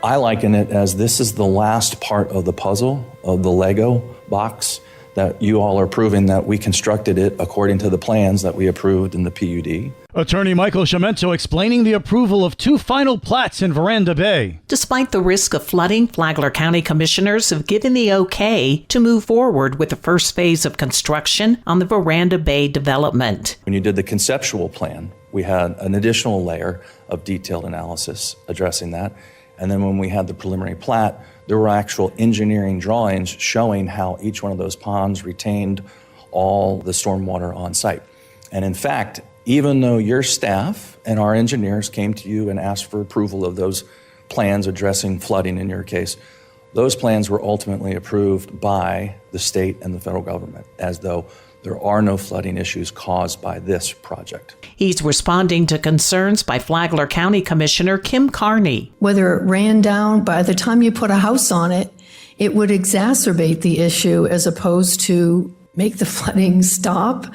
I liken it as this is the last part of the puzzle of the Lego box that you all are proving that we constructed it according to the plans that we approved in the PUD. Attorney Michael Sciamento explaining the approval of 2 final plats in Veranda Bay. Despite the risk of flooding, Flagler County commissioners have given the okay to move forward with the first phase of construction on the Veranda Bay development. When you did the conceptual plan, we had an additional layer of detailed analysis addressing that. And then when we had the preliminary plat, there were actual engineering drawings showing how each one of those ponds retained all the stormwater on site. And in fact, even though your staff and our engineers came to you and asked for approval of those plans addressing flooding in your case, those plans were ultimately approved by the state and the federal government, as though there are no flooding issues caused by this project. He's responding to concerns by Flagler County Commissioner Kim Carney. Whether it ran down, by the time you put a house on it, it would exacerbate the issue as opposed to make the flooding stop.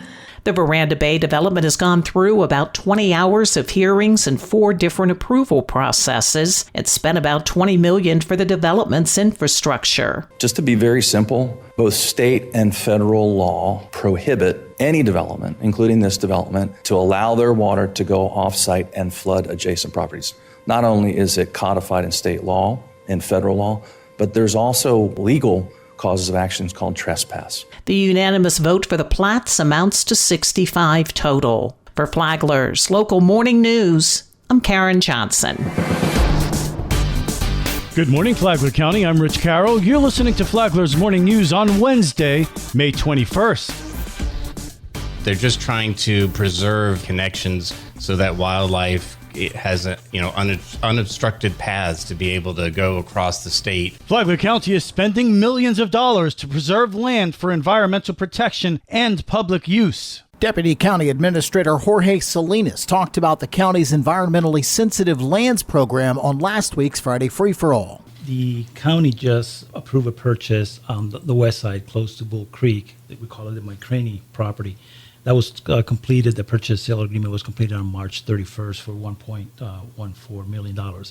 The Veranda Bay development has gone through about 20 hours of hearings and 4 different approval processes. It's spent about $20 million for the development's infrastructure. Just to be very simple, both state and federal law prohibit any development, including this development, to allow their water to go off-site and flood adjacent properties. Not only is it codified in state law and federal law, but there's also legal causes of actions called trespass. The unanimous vote for the plats amounts to 65 total. For Flagler's Local Morning News, I'm Karen Johnson. Good morning, Flagler County. I'm Rich Carroll. You're listening to Flagler's Morning News on Wednesday, May 21st. They're just trying to preserve connections so that wildlife has unobstructed paths to be able to go across the state. Flagler County is spending millions of dollars to preserve land for environmental protection and public use. Deputy County Administrator Jorge Salinas talked about the county's environmentally sensitive lands program on last week's Friday Free-for-All. The county just approved a purchase on the west side, close to Bull Creek. We call it the McCraney property. That was completed. The purchase sale agreement was completed on March 31st for $1.14 million.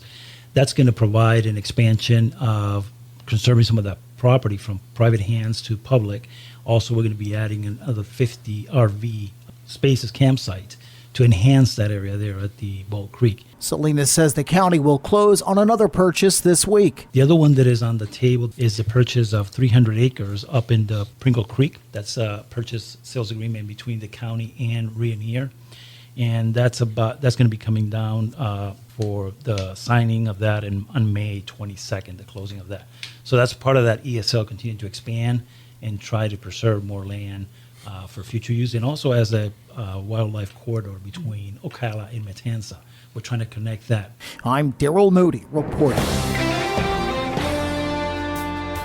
That's going to provide an expansion of conserving some of that property from private hands to public. Also, we're going to be adding another 50 RV spaces, campsites, to enhance that area there at the Bull Creek. Salinas says the county will close on another purchase this week. The other one that is on the table is the purchase of 300 acres up in the Pringle Creek. That's a purchase sales agreement between the county and Rayonier. And that's going to be coming down for the signing of that on May 22nd, the closing of that. So that's part of that ESL continuing to expand and try to preserve more land for future use, and also as a wildlife corridor between Ocala and Matanza. We're trying to connect that. I'm Daryl Moody reporting.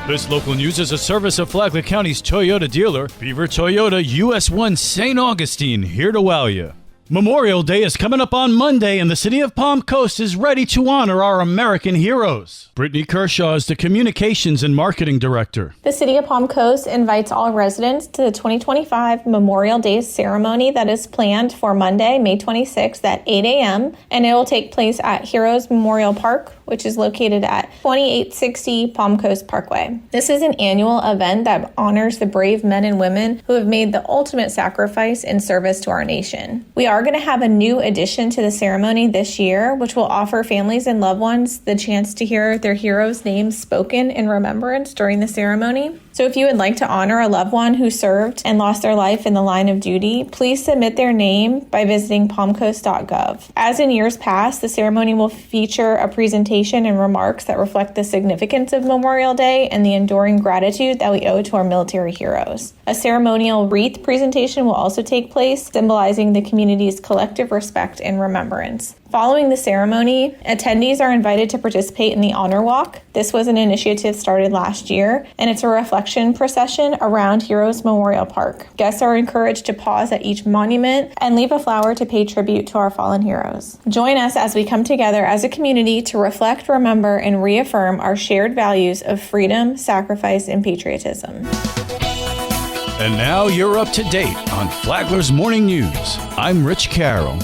This local news is a service of Flagler County's Toyota dealer, Beaver Toyota US 1 St. Augustine, here to wow you. Memorial Day is coming up on Monday, and the city of Palm Coast is ready to honor our American heroes. Brittany Kershaw is the Communications and Marketing Director. The city of Palm Coast invites all residents to the 2025 Memorial Day ceremony that is planned for Monday, May 26th at 8 a.m., and it will take place at Heroes Memorial Park, which is located at 2860 Palm Coast Parkway. This is an annual event that honors the brave men and women who have made the ultimate sacrifice in service to our nation. We are going to have a new addition to the ceremony this year, which will offer families and loved ones the chance to hear their heroes' names spoken in remembrance during the ceremony. So if you would like to honor a loved one who served and lost their life in the line of duty, please submit their name by visiting palmcoast.gov. As in years past, the ceremony will feature a presentation and remarks that reflect the significance of Memorial Day and the enduring gratitude that we owe to our military heroes. A ceremonial wreath presentation will also take place, symbolizing the community's collective respect and remembrance. Following the ceremony, attendees are invited to participate in the Honor Walk. This was an initiative started last year, and it's a reflection procession around Heroes Memorial Park. Guests are encouraged to pause at each monument and leave a flower to pay tribute to our fallen heroes. Join us as we come together as a community to reflect, remember, and reaffirm our shared values of freedom, sacrifice, and patriotism. And now you're up to date on Flagler's Morning News. I'm Rich Carroll.